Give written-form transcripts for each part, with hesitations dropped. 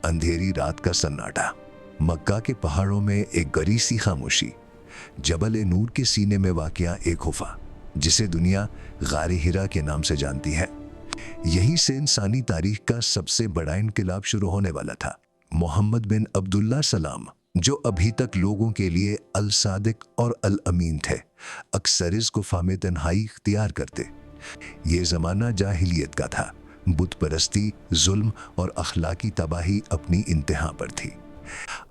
अंधेरी रात का सन्नाटा, मक्का के पहाड़ों में एक गहरी सी खामोशी, जबल नूर के सीने में वाक़या एक गुफा जिसे दुनिया गारे हिरा के नाम से जानती है। यहीं से इंसानी तारीख का सबसे बड़ा इनकलाब शुरू होने वाला था। मोहम्मद बिन अब्दुल्ला सलाम, जो अभी तक लोगों के लिए अल सादिक और अल अमीन थे, अक्सर इस गुफा में तन्हाई इख्तियार करते। ये ज़माना जाहिलियत का था। बुत परस्ती, जुल्म और अखलाकी तबाही अपनी इंतहा पर थी।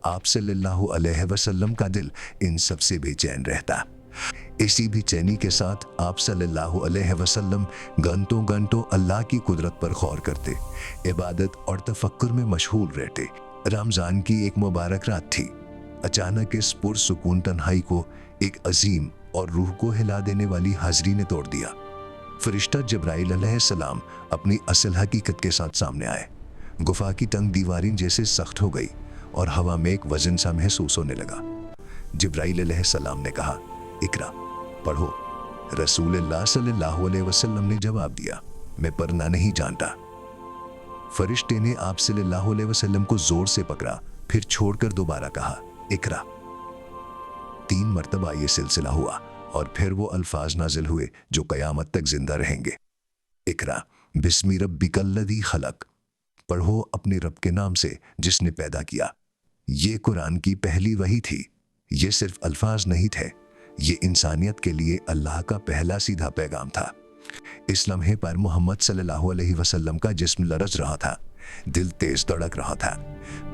आप सल्लल्लाहु अलैहि वसल्लम का दिल इन सबसे बेचैन रहता। इसी बेचैनी के साथ आप सल्लल्लाहु अलैहि वसल्लम घंटों घंटों अल्लाह की कुदरत पर गौर करते, इबादत और तफक्कुर में मशहूर रहते। रमज़ान की एक मुबारक रात थी। अचानक इस पुरसुकून तन्हाई को एक अजीम और रूह को हिला देने वाली हाज़री ने तोड़ दिया। फरिश्ता जिब्राइल अलैहिस्सलाम अपनी असल हकीकत के साथ सामने आए। गुफा की तंग दीवारें जैसे सख्त हो गई और हवा में एक वजन सा महसूस होने लगा। जिब्राइल अलैहिस्सलाम ने कहा, इकरा, पढ़ो। रसूलुल्लाह सल्लल्लाहु अलैहि वसल्लम ने जवाब दिया, मैं पढ़ना नहीं जानता। फरिश्ते ने आप सल्लल्लाहु अलैहि वसल्लम को जोर से पकड़ा, फिर छोड़कर दोबारा कहा, इकरा। 3 मरतबा ये सिलसिला हुआ और फिर वो अल्फाज नाजिल हुए जो कयामत तक जिंदा रहेंगे। इकरा बिस्मि रब्बिकल्लज़ी खलक, पढ़ो अपने रब के नाम से जिसने पैदा किया। ये कुरान की पहली वही थी। ये सिर्फ अल्फाज नहीं थे, ये इंसानियत के लिए अल्लाह का पहला सीधा पैगाम था। इस लम्हे पर मोहम्मद सल्लल्लाहु अलैहि वसल्लम का जिस्म लरज रहा था, दिल तेज धड़क रहा था।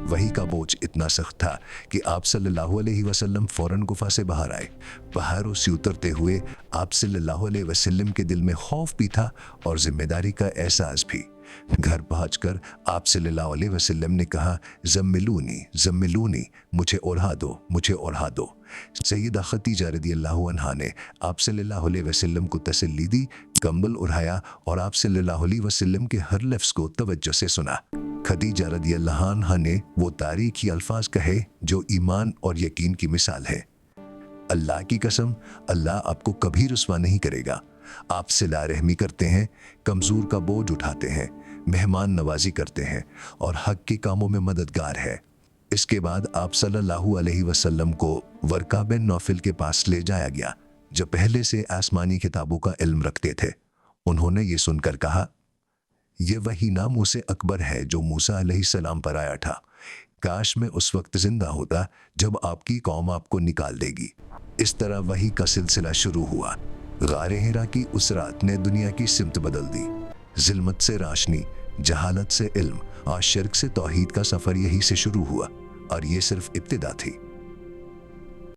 वही का बोझ इतना सख्त था कि आप सल्लल्लाहु अलैहि वसल्लम फौरन गुफा से बाहर आए। पहाड़ों से उतरते हुए आप सल्लल्लाहु अलैहि वसल्लम के दिल में खौफ भी था और जिम्मेदारी का एहसास भी। घर पहुंचकर आप सल्लल्लाहु अलैहि वसल्लम ने कहा, ज़म्मिलूनी ज़म्मिलूनी, मुझे ओढ़ा दो, मुझे ओढ़ा दो। सैयदा खदीजा रज़ियल्लाहु अन्हा ने आप सल्लल्लाहु अलैहि वसल्लम को तसल्ली दी, कंबल उठाया और आप सल्लल्लाहु अलैहि वसल्लम के हर लफ्ज़ को तवज्जो से सुना। खदीजा रज़ियल्लाहु अन्हा ने वो तारीखी अल्फाज कहे जो ईमान और यकीन की मिसाल है। अल्लाह की कसम, अल्लाह आपको कभी रुस्वा नहीं करेगा। आप सिला रहमी करते हैं, कमज़ोर का बोझ उठाते हैं, मेहमान नवाजी करते हैं और हक के कामों में मददगार है। इसके बाद आप सल्लल्लाहु अलैहि वसल्लम को वर्का बिन नौफिल के पास ले जाया गया, जो पहले से आसमानी किताबों का इल्म रखते थे। उन्होंने ये सुनकर कहा, ये वही नाम मूसा अकबर है जो मूसा अलैहिस्सलाम पर आया था। काश मैं उस वक्त जिंदा होता जब आपकी कौम आपको निकाल देगी। इस तरह वही का सिलसिला शुरू हुआ। गारे हिरा की उस रात ने दुनिया की सिमत बदल दी। ज़िल्मत से रोशनी, जहालत से इल्म और शिर्क से तौहीद का सफ़र यही से शुरू हुआ और ये सिर्फ इब्तिदा थी।